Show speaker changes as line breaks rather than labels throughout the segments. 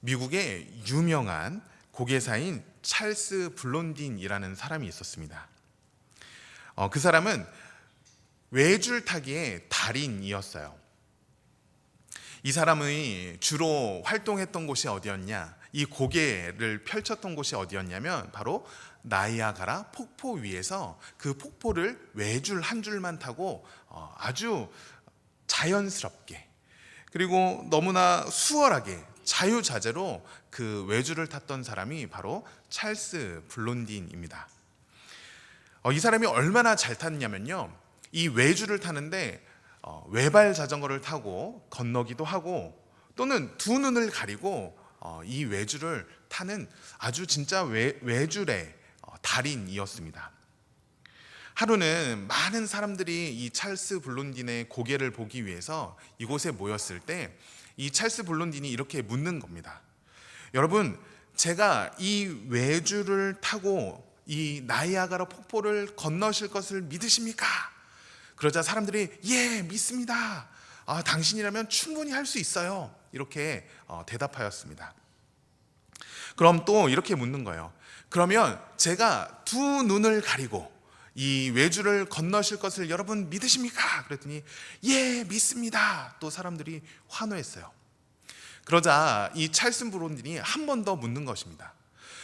미국의 유명한 고개사인 찰스 블론딘이라는 사람이 있었습니다. 그 사람은 외줄타기의 달인이었어요. 이 사람이 주로 활동했던 곳이 어디였냐? 이 고개를 펼쳤던 곳이 어디였냐면 바로 나이아가라 폭포 위에서 그 폭포를 외줄 한 줄만 타고 아주 자연스럽게, 그리고 너무나 수월하게 자유자재로 그 외줄을 탔던 사람이 바로 찰스 블론딘입니다. 이 사람이 얼마나 잘 탔냐면요, 이 외줄을 타는데 외발 자전거를 타고 건너기도 하고, 또는 두 눈을 가리고 이 외줄을 타는 아주 진짜 외줄의 달인이었습니다. 하루는 많은 사람들이 이 찰스 블론딘의 고개를 보기 위해서 이곳에 모였을 때 이 찰스 블론딘이 이렇게 묻는 겁니다. 여러분, 제가 이 외줄을 타고 이 나이아가라 폭포를 건너실 것을 믿으십니까? 그러자 사람들이 예, 믿습니다. 당신이라면 충분히 할 수 있어요. 이렇게 대답하였습니다. 그럼 또 이렇게 묻는 거예요. 그러면 제가 두 눈을 가리고 이 외줄을 건너실 것을 여러분 믿으십니까? 그랬더니 예, 믿습니다. 또 사람들이 환호했어요. 그러자 이 찰스 블론딘이 한 번 더 묻는 것입니다.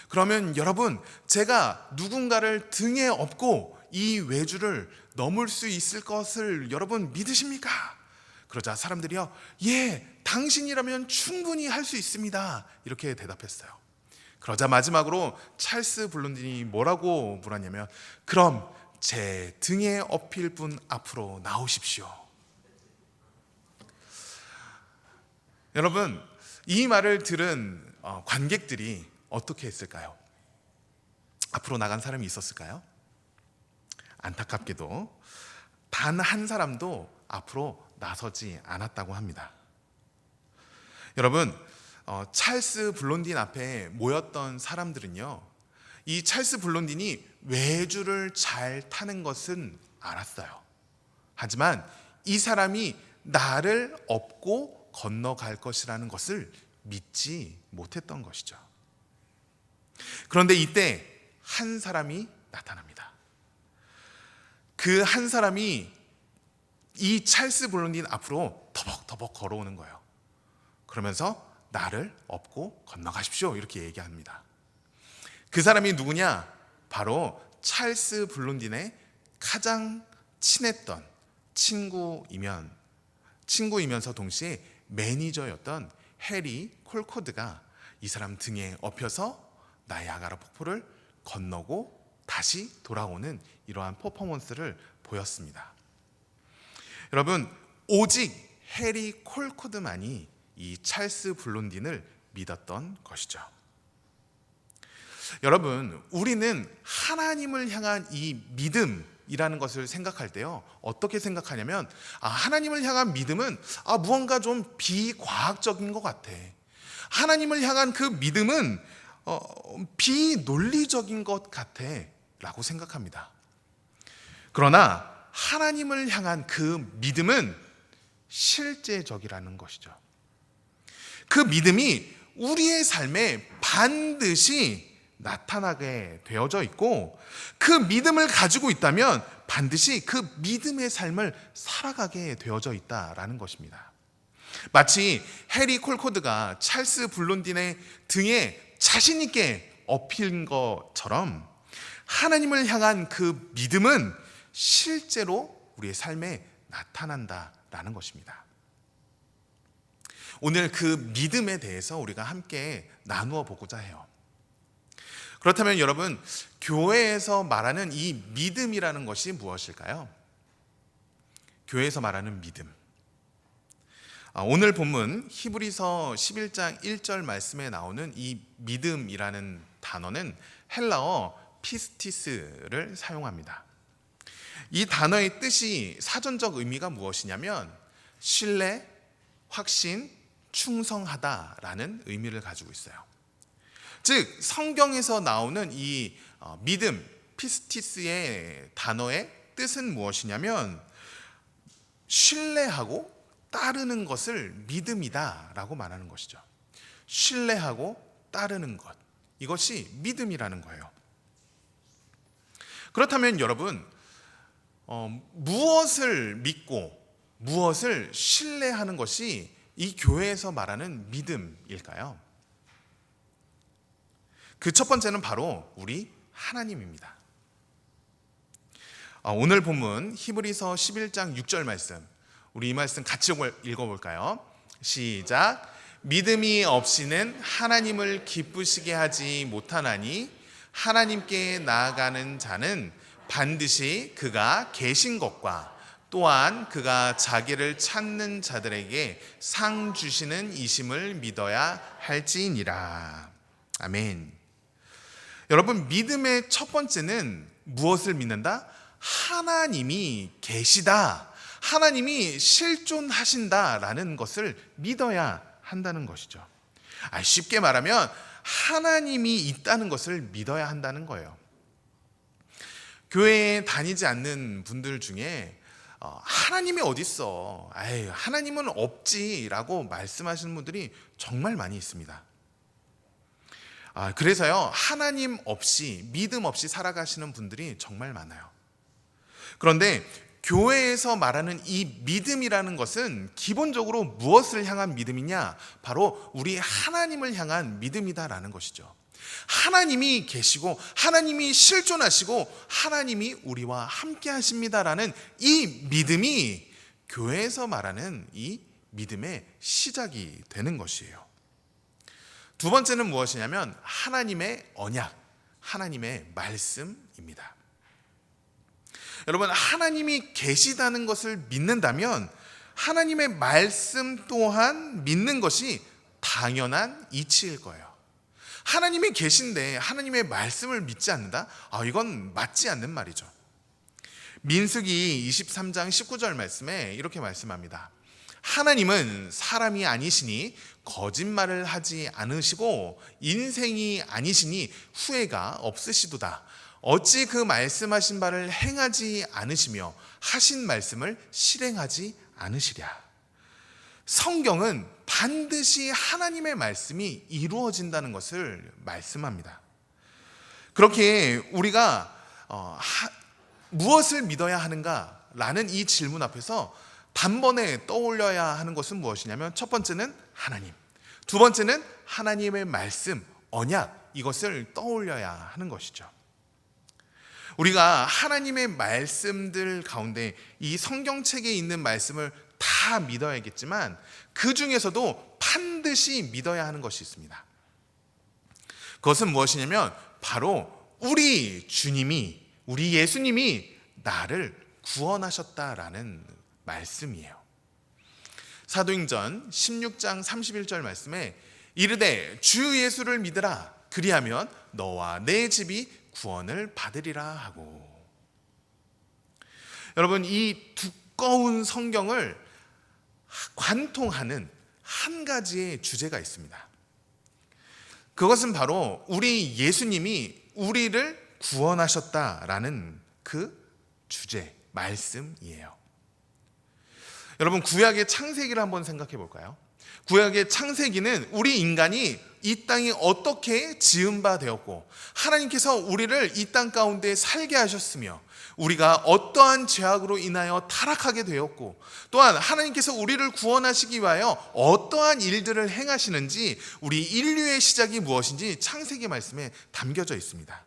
그러면 여러분, 제가 누군가를 등에 업고 이 외줄을 넘을 수 있을 것을 여러분 믿으십니까? 그러자 사람들이요, 예, 당신이라면 충분히 할 수 있습니다. 이렇게 대답했어요. 그러자 마지막으로 찰스 블론딘이 뭐라고 물었냐면, 그럼 제 등에 업힐 분 앞으로 나오십시오. 여러분, 이 말을 들은 관객들이 어떻게 했을까요? 앞으로 나간 사람이 있었을까요? 안타깝게도 단 한 사람도 앞으로 나서지 않았다고 합니다. 여러분, 찰스 블론딘 앞에 모였던 사람들은요, 이 찰스 블론딘이 외줄을 잘 타는 것은 알았어요. 하지만 이 사람이 나를 업고 건너갈 것이라는 것을 믿지 못했던 것이죠. 그런데 이때 한 사람이 나타납니다. 그 한 사람이 이 찰스 블론딘 앞으로 터벅터벅 걸어오는 거예요. 그러면서 나를 업고 건너가십시오, 이렇게 얘기합니다. 그 사람이 누구냐? 바로 찰스 블론딘의 가장 친했던 친구이면서 동시에 매니저였던 해리 콜코드가 이 사람 등에 업혀서 나이아가라 폭포를 건너고 다시 돌아오는 이러한 퍼포먼스를 보였습니다. 여러분, 오직 해리 콜코드만이 이 찰스 블론딘을 믿었던 것이죠. 여러분, 우리는 하나님을 향한 이 믿음이라는 것을 생각할 때요, 어떻게 생각하냐면, 하나님을 향한 믿음은 무언가 좀 비과학적인 것 같아. 하나님을 향한 그 믿음은 비논리적인 것 같아 라고 생각합니다. 그러나 하나님을 향한 그 믿음은 실제적이라는 것이죠. 그 믿음이 우리의 삶에 반드시 나타나게 되어져 있고, 그 믿음을 가지고 있다면 반드시 그 믿음의 삶을 살아가게 되어져 있다라는 것입니다. 마치 해리 콜코드가 찰스 블론딘의 등에 자신 있게 업힌 것처럼 하나님을 향한 그 믿음은 실제로 우리의 삶에 나타난다라는 것입니다. 오늘 그 믿음에 대해서 우리가 함께 나누어 보고자 해요. 그렇다면 여러분, 교회에서 말하는 이 믿음이라는 것이 무엇일까요? 교회에서 말하는 믿음. 오늘 본문 히브리서 11장 1절 말씀에 나오는 이 믿음이라는 단어는 헬라어 피스티스를 사용합니다. 이 단어의 뜻이, 사전적 의미가 무엇이냐면 신뢰, 확신, 충성하다라는 의미를 가지고 있어요. 즉, 성경에서 나오는 이 믿음, 피스티스의 단어의 뜻은 무엇이냐면 신뢰하고 따르는 것을 믿음이다 라고 말하는 것이죠. 신뢰하고 따르는 것, 이것이 믿음이라는 거예요. 그렇다면 여러분, 무엇을 믿고 무엇을 신뢰하는 것이 이 교회에서 말하는 믿음일까요? 그 첫 번째는 바로 우리 하나님입니다. 오늘 본문 히브리서 11장 6절 말씀, 우리 이 말씀 같이 읽어볼까요? 시작. 믿음이 없이는 하나님을 기쁘시게 하지 못하나니 하나님께 나아가는 자는 반드시 그가 계신 것과 또한 그가 자기를 찾는 자들에게 상 주시는 이심을 믿어야 할지니라. 아멘. 여러분, 믿음의 첫 번째는 무엇을 믿는다? 하나님이 계시다, 하나님이 실존하신다라는 것을 믿어야 한다는 것이죠. 쉽게 말하면 하나님이 있다는 것을 믿어야 한다는 거예요. 교회에 다니지 않는 분들 중에 하나님이 어디 있어? 하나님은 없지라고 말씀하시는 분들이 정말 많이 있습니다. 그래서요, 하나님 없이, 믿음 없이 살아가시는 분들이 정말 많아요. 그런데 교회에서 말하는 이 믿음이라는 것은 기본적으로 무엇을 향한 믿음이냐? 바로 우리 하나님을 향한 믿음이다라는 것이죠. 하나님이 계시고 하나님이 실존하시고 하나님이 우리와 함께 하십니다라는 이 믿음이 교회에서 말하는 이 믿음의 시작이 되는 것이에요. 두 번째는 무엇이냐면 하나님의 언약, 하나님의 말씀입니다. 여러분, 하나님이 계시다는 것을 믿는다면 하나님의 말씀 또한 믿는 것이 당연한 이치일 거예요. 하나님이 계신데 하나님의 말씀을 믿지 않는다? 이건 맞지 않는 말이죠. 민수기 23장 19절 말씀에 이렇게 말씀합니다. 하나님은 사람이 아니시니 거짓말을 하지 않으시고 인생이 아니시니 후회가 없으시도다. 어찌 그 말씀하신 바를 행하지 않으시며 하신 말씀을 실행하지 않으시랴. 성경은 반드시 하나님의 말씀이 이루어진다는 것을 말씀합니다. 그렇게 우리가 무엇을 믿어야 하는가라는 이 질문 앞에서 단번에 떠올려야 하는 것은 무엇이냐면 첫 번째는 하나님, 두 번째는 하나님의 말씀, 언약, 이것을 떠올려야 하는 것이죠. 우리가 하나님의 말씀들 가운데 이 성경책에 있는 말씀을 다 믿어야겠지만 그 중에서도 반드시 믿어야 하는 것이 있습니다. 그것은 무엇이냐면 바로 우리 주님이, 우리 예수님이 나를 구원하셨다라는 말씀이에요. 사도행전 16장 31절 말씀에 이르되 주 예수를 믿으라, 그리하면 너와 내 집이 구원을 받으리라 하고. 여러분, 이 두꺼운 성경을 관통하는 한 가지의 주제가 있습니다. 그것은 바로 우리 예수님이 우리를 구원하셨다라는 그 주제, 말씀이에요. 여러분, 구약의 창세기를 한번 생각해 볼까요? 구약의 창세기는 우리 인간이 이 땅이 어떻게 지은 바 되었고 하나님께서 우리를 이 땅 가운데 살게 하셨으며 우리가 어떠한 죄악으로 인하여 타락하게 되었고 또한 하나님께서 우리를 구원하시기 위하여 어떠한 일들을 행하시는지 우리 인류의 시작이 무엇인지 창세기 말씀에 담겨져 있습니다.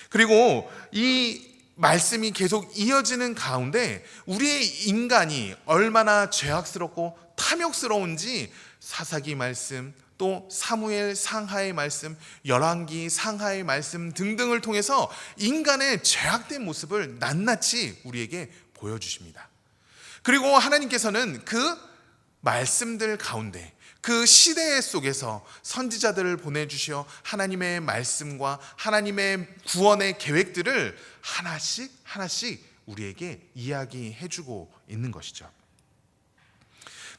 그리고 이 말씀이 계속 이어지는 가운데 우리의 인간이 얼마나 죄악스럽고 탐욕스러운지 사사기 말씀, 또 사무엘 상하의 말씀, 열왕기 상하의 말씀 등등을 통해서 인간의 죄악된 모습을 낱낱이 우리에게 보여주십니다. 그리고 하나님께서는 그 말씀들 가운데 그 시대 속에서 선지자들을 보내주시어 하나님의 말씀과 하나님의 구원의 계획들을 하나씩 하나씩 우리에게 이야기해주고 있는 것이죠.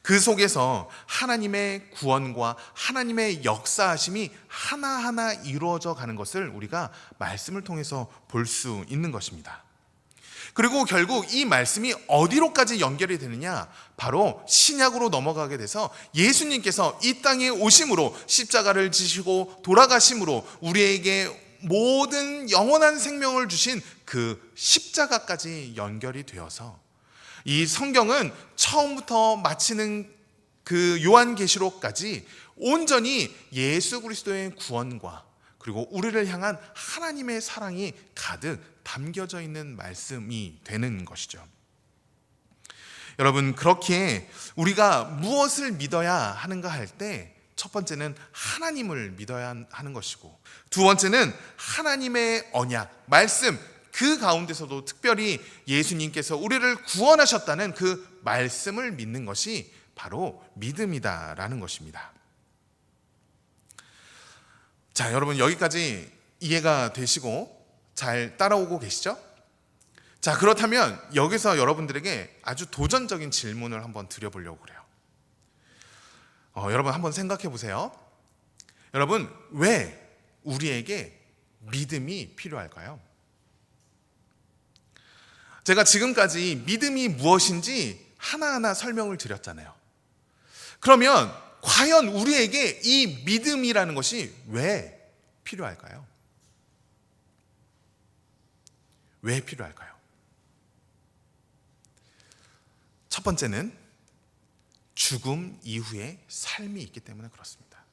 그 속에서 하나님의 구원과 하나님의 역사하심이 하나하나 이루어져 가는 것을 우리가 말씀을 통해서 볼 수 있는 것입니다. 그리고 결국 이 말씀이 어디로까지 연결이 되느냐? 바로 신약으로 넘어가게 돼서 예수님께서 이 땅에 오심으로 십자가를 지시고 돌아가심으로 우리에게 모든 영원한 생명을 주신 그 십자가까지 연결이 되어서 이 성경은 처음부터 마치는 그 요한계시록까지 온전히 예수 그리스도의 구원과 그리고 우리를 향한 하나님의 사랑이 가득 담겨져 있는 말씀이 되는 것이죠. 여러분, 그렇게 우리가 무엇을 믿어야 하는가 할 때 첫 번째는 하나님을 믿어야 하는 것이고, 두 번째는 하나님의 언약, 말씀, 그 가운데서도 특별히 예수님께서 우리를 구원하셨다는 그 말씀을 믿는 것이 바로 믿음이다라는 것입니다. 자, 여러분, 여기까지 이해가 되시고 잘 따라오고 계시죠? 자, 그렇다면 여기서 여러분들에게 아주 도전적인 질문을 한번 드려보려고 그래요. 여러분 한번 생각해 보세요. 여러분, 왜 우리에게 믿음이 필요할까요? 제가 지금까지 믿음이 무엇인지 하나하나 설명을 드렸잖아요. 그러면 과연 우리에게 이 믿음이라는 것이 왜 필요할까요? 왜 필요할까요? 첫 번째는 죽음 이후의 삶이 있기 때문에 그렇습니다.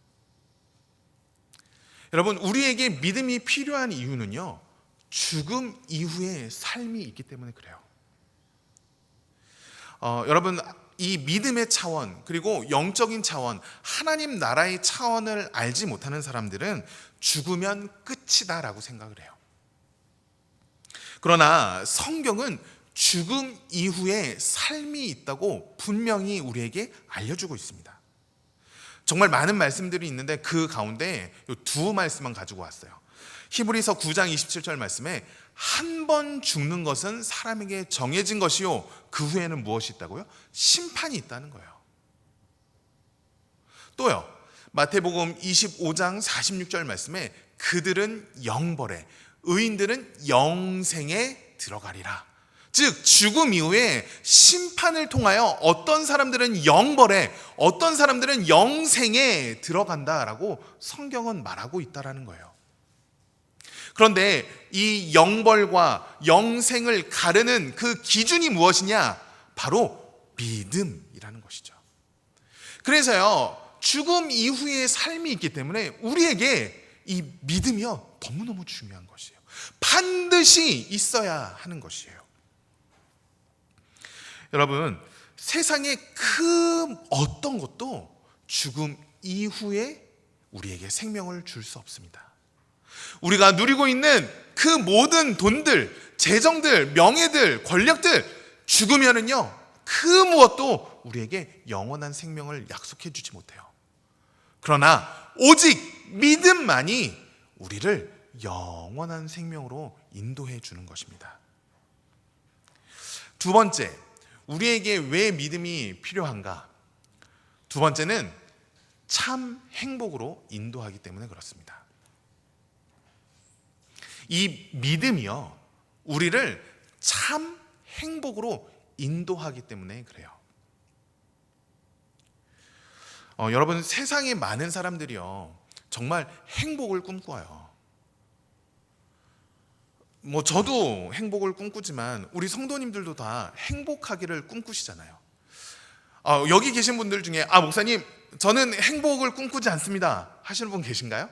여러분, 우리에게 믿음이 필요한 이유는요, 죽음 이후의 삶이 있기 때문에 그래요. 여러분, 이 믿음의 차원, 그리고 영적인 차원, 하나님 나라의 차원을 알지 못하는 사람들은 죽으면 끝이다라고 생각을 해요. 그러나 성경은 죽음 이후에 삶이 있다고 분명히 우리에게 알려주고 있습니다. 정말 많은 말씀들이 있는데 그 가운데 두 말씀만 가지고 왔어요. 히브리서 9장 27절 말씀에 한 번 죽는 것은 사람에게 정해진 것이요, 그 후에는 무엇이 있다고요? 심판이 있다는 거예요. 또요, 마태복음 25장 46절 말씀에 그들은 영벌에, 의인들은 영생에 들어가리라. 즉 죽음 이후에 심판을 통하여 어떤 사람들은 영벌에, 어떤 사람들은 영생에 들어간다라고 성경은 말하고 있다라는 거예요. 그런데 이 영벌과 영생을 가르는 그 기준이 무엇이냐? 바로 믿음이라는 것이죠. 그래서요, 죽음 이후의 삶이 있기 때문에 우리에게 이 믿음이요, 너무너무 중요한 것이에요. 반드시 있어야 하는 것이에요. 여러분, 세상의 그 어떤 것도 죽음 이후에 우리에게 생명을 줄 수 없습니다. 우리가 누리고 있는 그 모든 돈들, 재정들, 명예들, 권력들, 죽으면은요, 그 무엇도 우리에게 영원한 생명을 약속해 주지 못해요. 그러나 오직 믿음만이 우리를 영원한 생명으로 인도해 주는 것입니다. 두 번째, 우리에게 왜 믿음이 필요한가? 두 번째는 참 행복으로 인도하기 때문에 그렇습니다. 이 믿음이요, 우리를 참 행복으로 인도하기 때문에 그래요. 여러분, 세상에 많은 사람들이요, 정말 행복을 꿈꿔요. 저도 행복을 꿈꾸지만 우리 성도님들도 다 행복하기를 꿈꾸시잖아요. 여기 계신 분들 중에 목사님, 저는 행복을 꿈꾸지 않습니다 하시는 분 계신가요?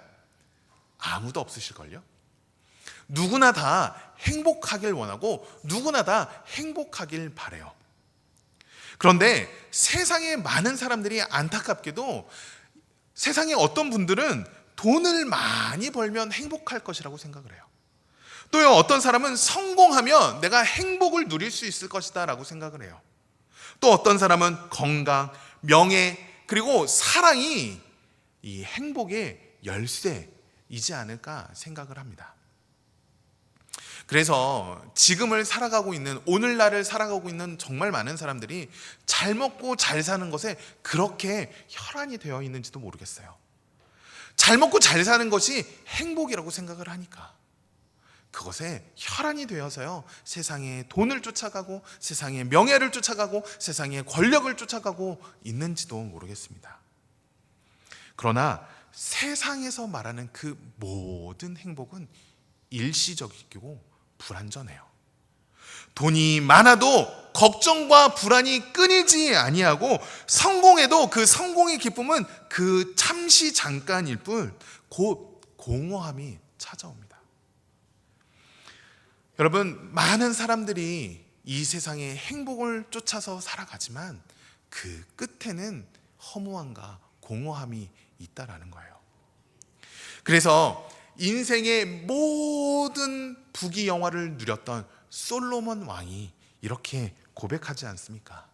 아무도 없으실걸요? 누구나 다 행복하길 원하고 누구나 다 행복하길 바래요. 그런데 세상에 많은 사람들이 안타깝게도 세상에 어떤 분들은 돈을 많이 벌면 행복할 것이라고 생각을 해요. 또요, 어떤 사람은 성공하면 내가 행복을 누릴 수 있을 것이다 라고 생각을 해요. 또 어떤 사람은 건강, 명예, 그리고 사랑이 이 행복의 열쇠이지 않을까 생각을 합니다. 그래서 지금을 살아가고 있는, 오늘날을 살아가고 있는 정말 많은 사람들이 잘 먹고 잘 사는 것에 그렇게 혈안이 되어 있는지도 모르겠어요. 잘 먹고 잘 사는 것이 행복이라고 생각을 하니까. 그것에 혈안이 되어서요, 세상의 돈을 쫓아가고 세상의 명예를 쫓아가고 세상의 권력을 쫓아가고 있는지도 모르겠습니다. 그러나 세상에서 말하는 그 모든 행복은 일시적이고 불완전해요. 돈이 많아도 걱정과 불안이 끊이지 아니하고, 성공해도 그 성공의 기쁨은 그 잠시 잠깐일 뿐 곧 공허함이 찾아옵니다. 여러분, 많은 사람들이 이 세상의 행복을 쫓아서 살아가지만 그 끝에는 허무함과 공허함이 있다라는 거예요. 그래서 인생의 모든 부귀영화를 누렸던 솔로몬 왕이 이렇게 고백하지 않습니까?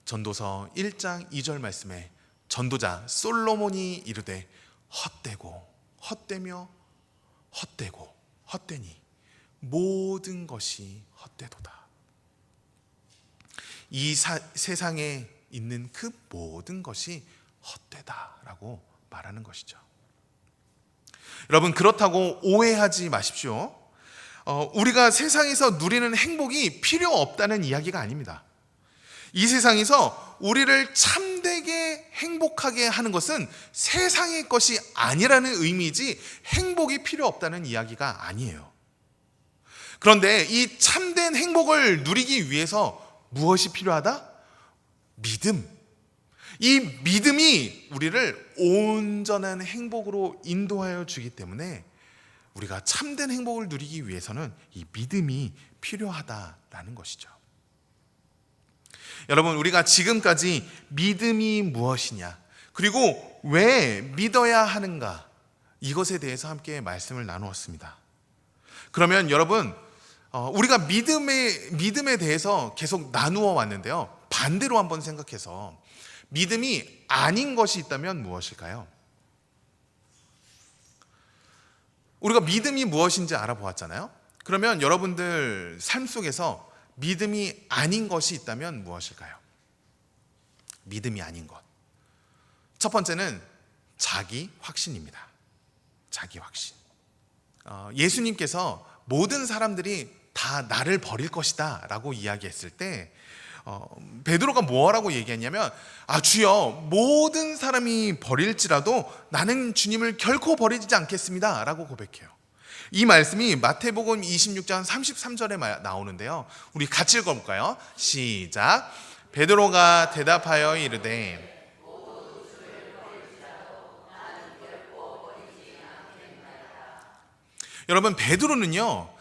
전도서 1장 2절 말씀에 전도자 솔로몬이 이르되 헛되고 헛되며 헛되고 헛되니 모든 것이 헛되도다. 이 세상에 있는 그 모든 것이 헛되다라고 말하는 것이죠. 여러분, 그렇다고 오해하지 마십시오. 우리가 세상에서 누리는 행복이 필요 없다는 이야기가 아닙니다. 이 세상에서 우리를 참되게 행복하게 하는 것은 세상의 것이 아니라는 의미이지 행복이 필요 없다는 이야기가 아니에요. 그런데 이 참된 행복을 누리기 위해서 무엇이 필요하다? 믿음. 이 믿음이 우리를 온전한 행복으로 인도하여 주기 때문에 우리가 참된 행복을 누리기 위해서는 이 믿음이 필요하다라는 것이죠. 여러분, 우리가 지금까지 믿음이 무엇이냐, 그리고 왜 믿어야 하는가, 이것에 대해서 함께 말씀을 나누었습니다. 그러면 여러분, 우리가 믿음에 대해서 계속 나누어 왔는데요, 반대로 한번 생각해서 믿음이 아닌 것이 있다면 무엇일까요? 우리가 믿음이 무엇인지 알아보았잖아요. 그러면 여러분들 삶 속에서 믿음이 아닌 것이 있다면 무엇일까요? 믿음이 아닌 것. 첫 번째는 자기 확신입니다. 자기 확신. 예수님께서 모든 사람들이 다 나를 버릴 것이다 라고 이야기했을 때 베드로가 뭐라고 얘기했냐면, 주여, 모든 사람이 버릴지라도 나는 주님을 결코 버리지 않겠습니다 라고 고백해요. 이 말씀이 마태복음 26장 33절에 나오는데요, 우리 같이 읽어볼까요? 시작. 베드로가 대답하여 이르되 여러분, 베드로는요,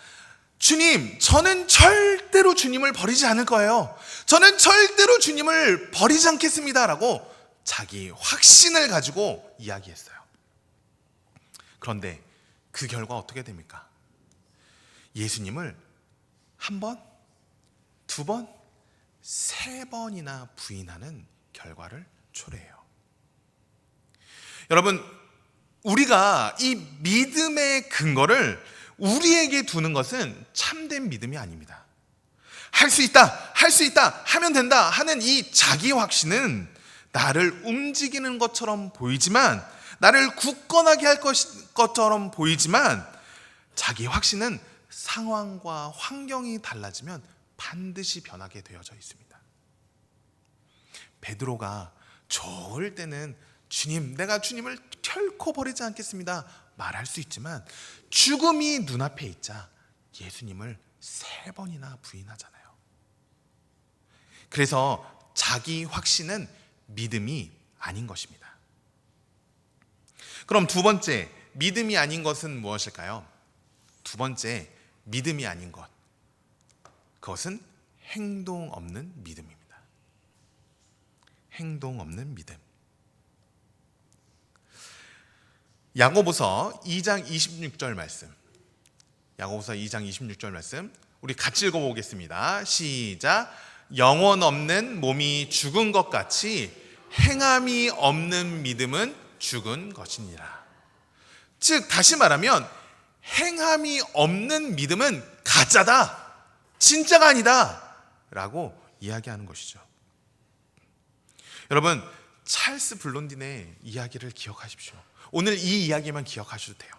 주님, 저는 절대로 주님을 버리지 않을 거예요. 저는 절대로 주님을 버리지 않겠습니다 라고 자기 확신을 가지고 이야기했어요. 그런데 그 결과 어떻게 됩니까? 예수님을 한 번, 두 번, 세 번이나 부인하는 결과를 초래해요. 여러분, 우리가 이 믿음의 근거를 우리에게 두는 것은 참된 믿음이 아닙니다. 할 수 있다, 할 수 있다, 하면 된다 하는 이 자기 확신은 나를 움직이는 것처럼 보이지만, 나를 굳건하게 할 것처럼 보이지만, 자기 확신은 상황과 환경이 달라지면 반드시 변하게 되어져 있습니다. 베드로가 좋을 때는 주님, 내가 주님을 결코 버리지 않겠습니다 말할 수 있지만, 죽음이 눈앞에 있자 예수님을 세 번이나 부인하잖아요. 그래서 자기 확신은 믿음이 아닌 것입니다. 그럼 두 번째, 믿음이 아닌 것은 무엇일까요? 두 번째, 믿음이 아닌 것, 그것은 행동 없는 믿음입니다. 행동 없는 믿음. 야고보서 2장 26절 말씀. 야고보서 2장 26절 말씀. 우리 같이 읽어보겠습니다. 시작. 영혼 없는 몸이 죽은 것 같이 행함이 없는 믿음은 죽은 것이니라. 즉, 다시 말하면 행함이 없는 믿음은 가짜다, 진짜가 아니다 라고 이야기하는 것이죠. 여러분, 찰스 블론딘의 이야기를 기억하십시오. 오늘 이 이야기만 기억하셔도 돼요.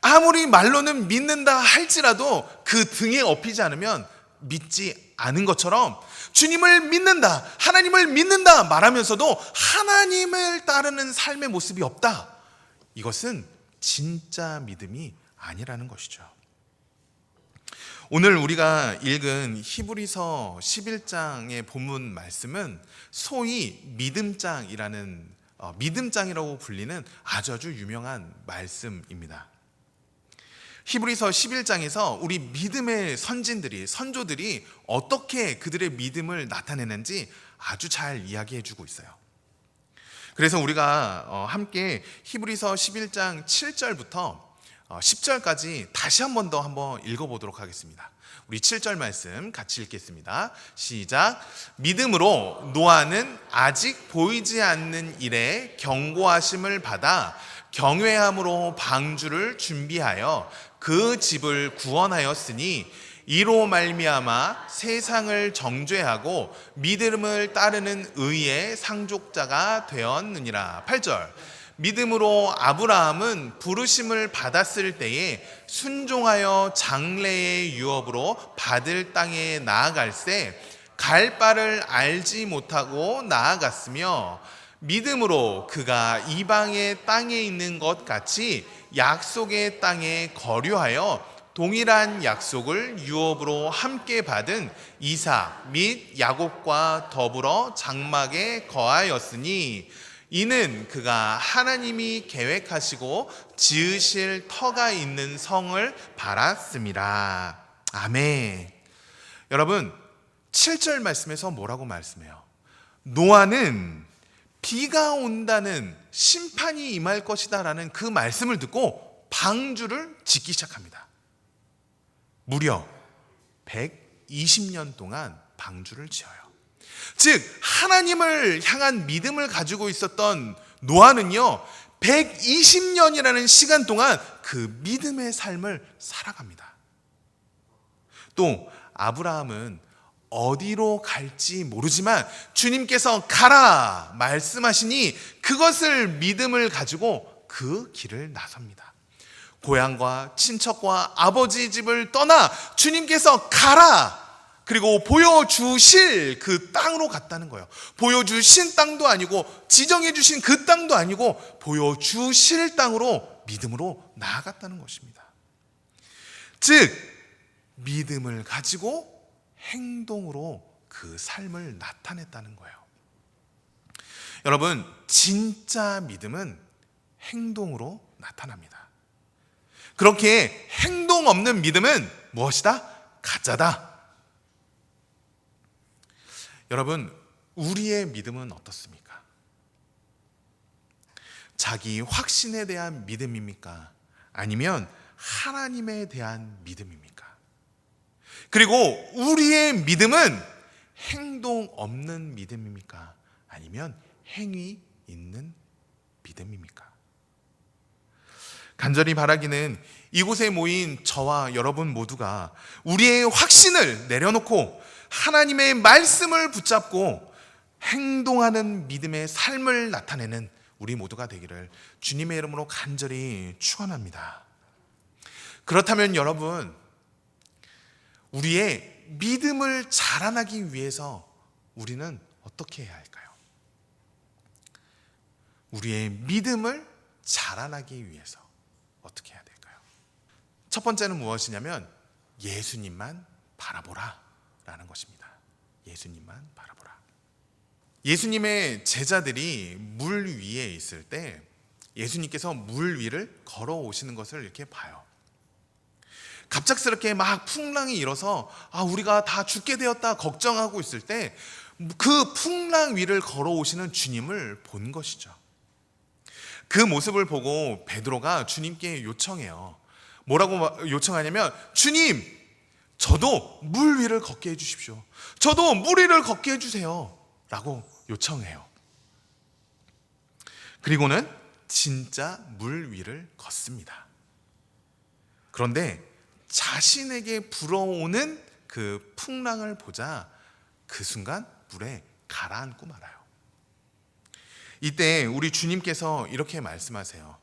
아무리 말로는 믿는다 할지라도 그 등에 업히지 않으면 믿지 않은 것처럼 주님을 믿는다, 하나님을 믿는다 말하면서도 하나님을 따르는 삶의 모습이 없다. 이것은 진짜 믿음이 아니라는 것이죠. 오늘 우리가 읽은 히브리서 11장의 본문 말씀은 소위 믿음장이라고 불리는 아주 유명한 말씀입니다. 히브리서 11장에서 우리 믿음의 선조들이 어떻게 그들의 믿음을 나타내는지 아주 잘 이야기해 주고 있어요. 그래서 우리가 함께 히브리서 11장 7절부터 10절까지 다시 한 번 더 읽어보도록 하겠습니다. 우리 7절 말씀 같이 읽겠습니다. 시작. 믿음으로 노아는 아직 보이지 않는 일에 경고하심을 받아 경외함으로 방주를 준비하여 그 집을 구원하였으니 이로 말미암아 세상을 정죄하고 믿음을 따르는 의의 상속자가 되었느니라. 8절. 믿음으로 아브라함은 부르심을 받았을 때에 순종하여 장래의 유업으로 받을 땅에 나아갈새 갈 바를 알지 못하고 나아갔으며 믿음으로 그가 이방의 땅에 있는 것 같이 약속의 땅에 거류하여 동일한 약속을 유업으로 함께 받은 이삭 및 야곱과 더불어 장막에 거하였으니 이는 그가 하나님이 계획하시고 지으실 터가 있는 성을 바랐습니다. 아멘. 여러분, 7절 말씀에서 뭐라고 말씀해요? 노아는 비가 온다는 심판이 임할 것이다 라는 그 말씀을 듣고 방주를 짓기 시작합니다. 무려 120년 동안 방주를 지어요. 즉 하나님을 향한 믿음을 가지고 있었던 노아는요 120년이라는 시간 동안 그 믿음의 삶을 살아갑니다. 또 아브라함은 어디로 갈지 모르지만 주님께서 가라 말씀하시니 그것을 믿음을 가지고 그 길을 나섭니다. 고향과 친척과 아버지 집을 떠나 주님께서 가라 그리고 보여주실 그 땅으로 갔다는 거예요. 보여주신 땅도 아니고 지정해 주신 그 땅도 아니고 보여주실 땅으로 믿음으로 나아갔다는 것입니다. 즉 믿음을 가지고 행동으로 그 삶을 나타냈다는 거예요. 여러분, 진짜 믿음은 행동으로 나타납니다. 그렇게 행동 없는 믿음은 무엇이다? 가짜다. 여러분, 우리의 믿음은 어떻습니까? 자기 확신에 대한 믿음입니까? 아니면 하나님에 대한 믿음입니까? 그리고 우리의 믿음은 행동 없는 믿음입니까? 아니면 행위 있는 믿음입니까? 간절히 바라기는 이곳에 모인 저와 여러분 모두가 우리의 확신을 내려놓고 하나님의 말씀을 붙잡고 행동하는 믿음의 삶을 나타내는 우리 모두가 되기를 주님의 이름으로 간절히 축원합니다. 그렇다면 여러분, 우리의 믿음을 자라나기 위해서 우리는 어떻게 해야 할까요? 우리의 믿음을 자라나기 위해서 어떻게 해야 될까요? 첫 번째는 무엇이냐면 예수님만 바라보라 라는 것입니다. 예수님만 바라보라. 예수님의 제자들이 물 위에 있을 때 예수님께서 물 위를 걸어오시는 것을 이렇게 봐요. 갑작스럽게 막 풍랑이 일어서 우리가 다 죽게 되었다 걱정하고 있을 때 그 풍랑 위를 걸어오시는 주님을 본 것이죠. 그 모습을 보고 베드로가 주님께 요청해요. 뭐라고 요청하냐면 주님, 저도 물 위를 걷게 해주십시오. 저도 물 위를 걷게 해주세요 라고 요청해요. 그리고는 진짜 물 위를 걷습니다. 그런데 자신에게 불어오는 그 풍랑을 보자 그 순간 물에 가라앉고 말아요. 이때 우리 주님께서 이렇게 말씀하세요.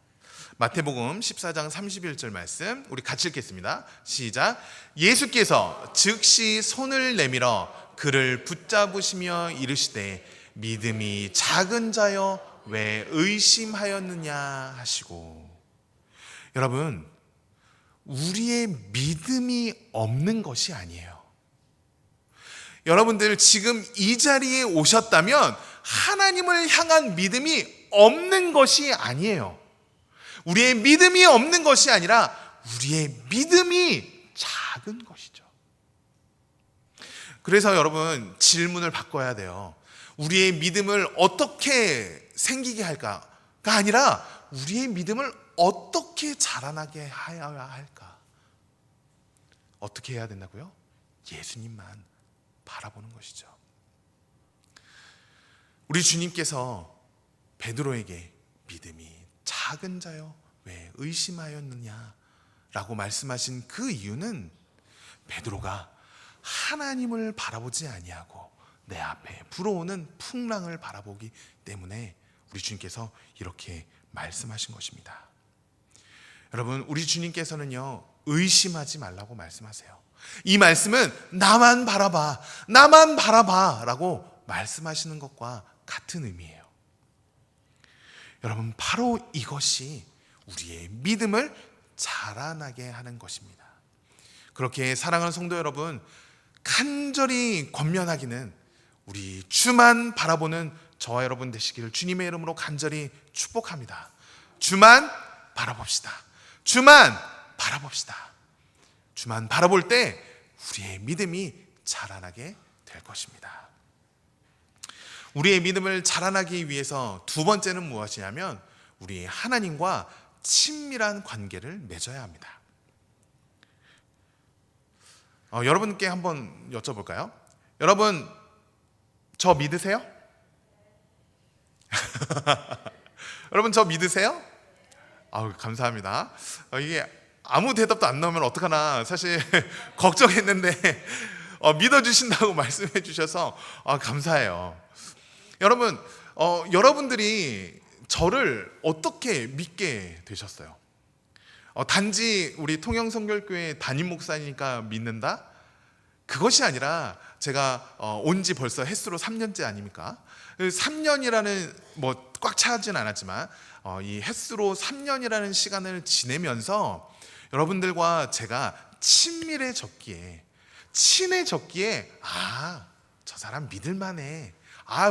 마태복음 14장 31절 말씀 우리 같이 읽겠습니다. 시작. 예수께서 즉시 손을 내밀어 그를 붙잡으시며 이르시되 믿음이 작은 자여 왜 의심하였느냐 하시고. 여러분, 우리의 믿음이 없는 것이 아니에요. 여러분들 지금 이 자리에 오셨다면 하나님을 향한 믿음이 없는 것이 아니에요. 우리의 믿음이 없는 것이 아니라 우리의 믿음이 작은 것이죠. 그래서 여러분 질문을 바꿔야 돼요. 우리의 믿음을 어떻게 생기게 할까가 아니라 우리의 믿음을 어떻게 자라나게 해야 할까? 어떻게 해야 된다고요? 예수님만 바라보는 것이죠. 우리 주님께서 베드로에게 믿음이 작은 자여 왜 의심하였느냐 라고 말씀하신 그 이유는 베드로가 하나님을 바라보지 아니하고 내 앞에 불어오는 풍랑을 바라보기 때문에 우리 주님께서 이렇게 말씀하신 것입니다. 여러분, 우리 주님께서는요 의심하지 말라고 말씀하세요. 이 말씀은 나만 바라봐, 나만 바라봐 라고 말씀하시는 것과 같은 의미예요. 여러분, 바로 이것이 우리의 믿음을 자라나게 하는 것입니다. 그렇게 사랑하는 성도 여러분, 간절히 권면하기는 우리 주만 바라보는 저와 여러분 되시기를 주님의 이름으로 간절히 축복합니다. 주만 바라봅시다. 주만 바라봅시다. 주만 바라볼 때 우리의 믿음이 자라나게 될 것입니다. 우리의 믿음을 자라나기 위해서 두 번째는 무엇이냐면 우리 하나님과 친밀한 관계를 맺어야 합니다. 여러분께 한번 여쭤볼까요? 여러분, 저 믿으세요? 여러분, 저 믿으세요? 감사합니다. 이게 아무 대답도 안 나오면 어떡하나 사실 걱정했는데 믿어주신다고 말씀해 주셔서 감사해요. 여러분, 여러분들이 저를 어떻게 믿게 되셨어요? 단지 우리 통영성결교회 담임 목사니까 믿는다? 그것이 아니라 제가 온 지 벌써 햇수로 3년째 아닙니까? 3년이라는 꽉 차진 않았지만 이 햇수로 3년이라는 시간을 지내면서 여러분들과 제가 친해졌기에 저 사람 믿을만해,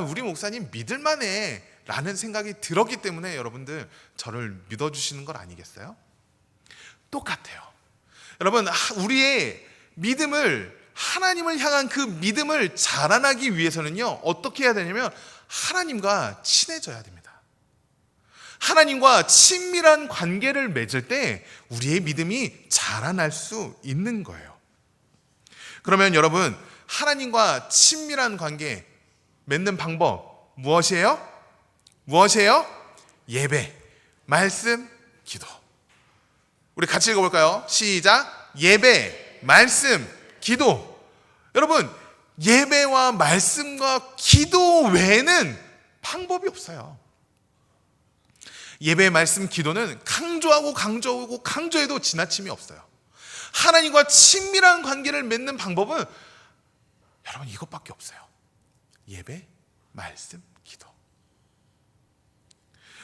우리 목사님 믿을만해 라는 생각이 들었기 때문에 여러분들 저를 믿어주시는 걸 아니겠어요? 똑같아요. 여러분, 우리의 믿음을, 하나님을 향한 그 믿음을 자라나기 위해서는요 어떻게 해야 되냐면 하나님과 친해져야 됩니다. 하나님과 친밀한 관계를 맺을 때 우리의 믿음이 자라날 수 있는 거예요. 그러면 여러분, 하나님과 친밀한 관계 맺는 방법 무엇이에요? 예배, 말씀, 기도. 우리 같이 읽어볼까요? 시작. 예배, 말씀, 기도. 여러분, 예배와 말씀과 기도 외에는 방법이 없어요. 예배, 말씀, 기도는 강조하고 강조해도 지나침이 없어요. 하나님과 친밀한 관계를 맺는 방법은 여러분 이것밖에 없어요. 예배, 말씀, 기도.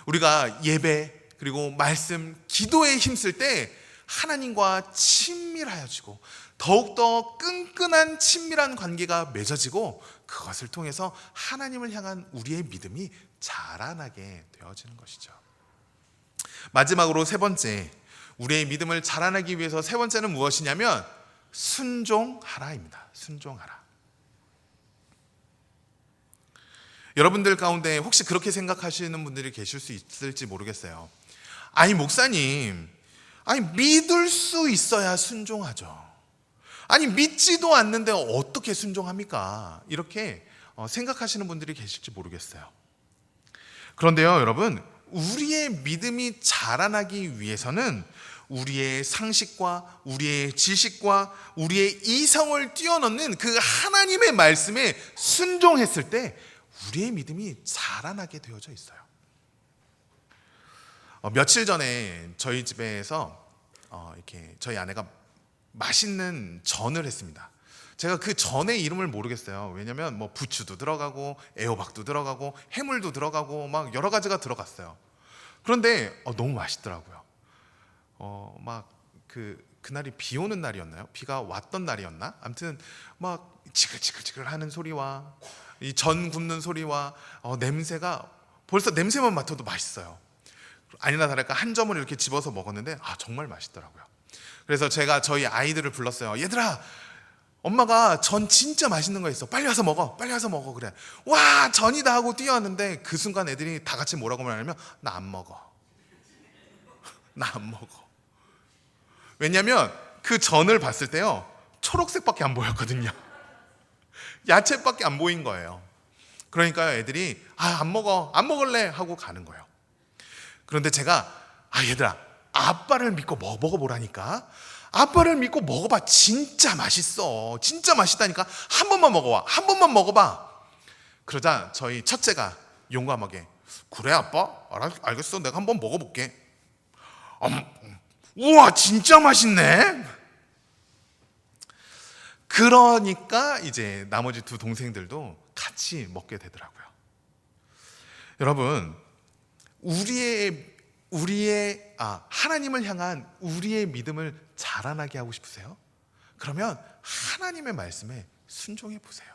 우리가 예배 그리고 말씀, 기도에 힘쓸 때 하나님과 친밀하여지고 더욱더 끈끈한 친밀한 관계가 맺어지고 그것을 통해서 하나님을 향한 우리의 믿음이 자라나게 되어지는 것이죠. 마지막으로 세 번째, 우리의 믿음을 자라나기 위해서 세 번째는 무엇이냐면 순종하라입니다. 순종하라. 여러분들 가운데 혹시 그렇게 생각하시는 분들이 계실 수 있을지 모르겠어요. 목사님, 믿을 수 있어야 순종하죠. 믿지도 않는데 어떻게 순종합니까? 이렇게 생각하시는 분들이 계실지 모르겠어요. 그런데요, 여러분, 우리의 믿음이 자라나기 위해서는 우리의 상식과 우리의 지식과 우리의 이성을 뛰어넘는 그 하나님의 말씀에 순종했을 때 우리의 믿음이 자라나게 되어져 있어요. 며칠 전에 저희 집에서 이렇게 저희 아내가 맛있는 전을 했습니다. 제가 그 전의 이름을 모르겠어요. 왜냐면 뭐 부추도 들어가고 애호박도 들어가고 해물도 들어가고 막 여러 가지가 들어갔어요. 그런데 너무 맛있더라고요. 막 그날이 비 오는 날이었나요? 비가 왔던 날이었나? 아무튼 막 지글지글지글 하는 소리와 이 전 굽는 소리와 냄새가 벌써 냄새만 맡아도 맛있어요. 아니나 다를까 한 점을 이렇게 집어서 먹었는데 정말 맛있더라고요. 그래서 제가 저희 아이들을 불렀어요. 얘들아, 엄마가 전 진짜 맛있는 거 있어. 빨리 와서 먹어. 빨리 와서 먹어. 그래. 와, 전이다 하고 뛰어왔는데 그 순간 애들이 다 같이 뭐라고 말하냐면 나 안 먹어. 나 안 먹어. 왜냐면 그 전을 봤을 때요, 초록색밖에 안 보였거든요. 야채밖에 안 보인 거예요. 그러니까 애들이 안 먹어, 안 먹을래 하고 가는 거예요. 그런데 제가 얘들아, 아빠를 믿고 먹어보라니까. 아빠를 믿고 먹어봐. 진짜 맛있어. 진짜 맛있다니까. 한 번만 먹어봐. 한 번만 먹어봐. 그러자 저희 첫째가 용감하게 그래 아빠? 알겠어. 내가 한번 먹어볼게. 우와, 진짜 맛있네. 그러니까 이제 나머지 두 동생들도 같이 먹게 되더라고요. 여러분, 하나님을 향한 우리의 믿음을 자라나게 하고 싶으세요? 그러면 하나님의 말씀에 순종해 보세요.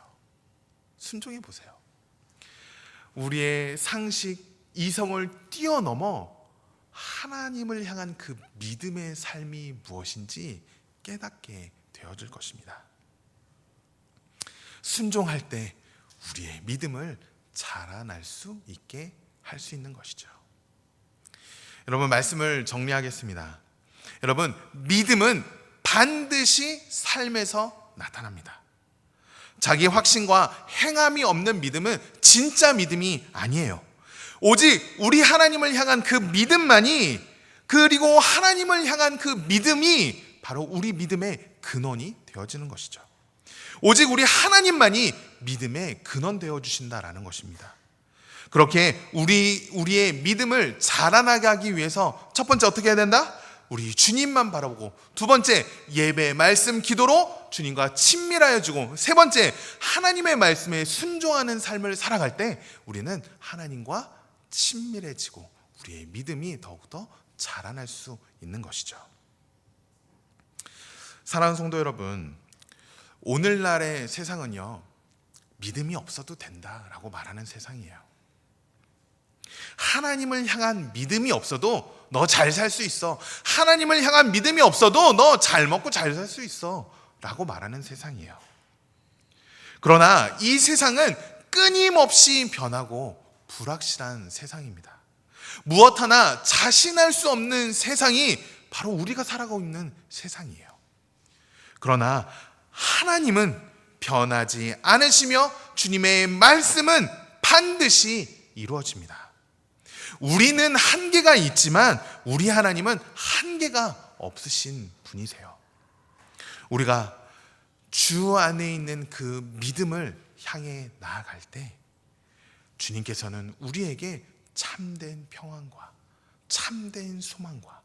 순종해 보세요. 우리의 상식, 이성을 뛰어넘어 하나님을 향한 그 믿음의 삶이 무엇인지 깨닫게 되어질 것입니다. 순종할 때 우리의 믿음을 자라날 수 있게 할 수 있는 것이죠. 여러분, 말씀을 정리하겠습니다. 여러분, 믿음은 반드시 삶에서 나타납니다. 자기 확신과 행함이 없는 믿음은 진짜 믿음이 아니에요. 오직 우리 하나님을 향한 그 믿음만이, 그리고 하나님을 향한 그 믿음이 바로 우리 믿음의 근원이 되어지는 것이죠. 오직 우리 하나님만이 믿음의 근원 되어 주신다라는 것입니다. 그렇게 우리의 믿음을 자라나게 하기 위해서 첫 번째 어떻게 해야 된다? 우리 주님만 바라보고, 두 번째 예배, 말씀, 기도로 주님과 친밀하여 주고, 세 번째 하나님의 말씀에 순종하는 삶을 살아갈 때 우리는 하나님과 친밀해지고 우리의 믿음이 더욱더 자라날 수 있는 것이죠. 사랑하는 성도 여러분, 오늘날의 세상은요, 믿음이 없어도 된다라고 말하는 세상이에요. 하나님을 향한 믿음이 없어도 너 잘 살 수 있어. 하나님을 향한 믿음이 없어도 너 잘 먹고 잘 살 수 있어 라고 말하는 세상이에요. 그러나 이 세상은 끊임없이 변하고 불확실한 세상입니다. 무엇 하나 자신할 수 없는 세상이 바로 우리가 살아가고 있는 세상이에요. 그러나 하나님은 변하지 않으시며 주님의 말씀은 반드시 이루어집니다. 우리는 한계가 있지만 우리 하나님은 한계가 없으신 분이세요. 우리가 주 안에 있는 그 믿음을 향해 나아갈 때 주님께서는 우리에게 참된 평안과 참된 소망과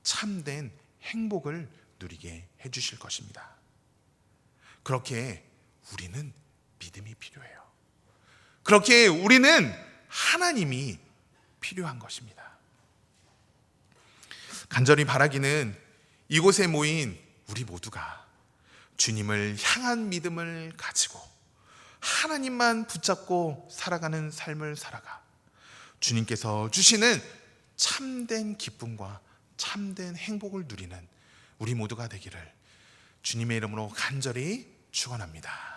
참된 행복을 누리게 해주실 것입니다. 그렇게 우리는 믿음이 필요해요. 그렇게 우리는 하나님이 필요한 것입니다. 간절히 바라기는 이곳에 모인 우리 모두가 주님을 향한 믿음을 가지고 하나님만 붙잡고 살아가는 삶을 살아가 주님께서 주시는 참된 기쁨과 참된 행복을 누리는 우리 모두가 되기를 주님의 이름으로 간절히 축원합니다.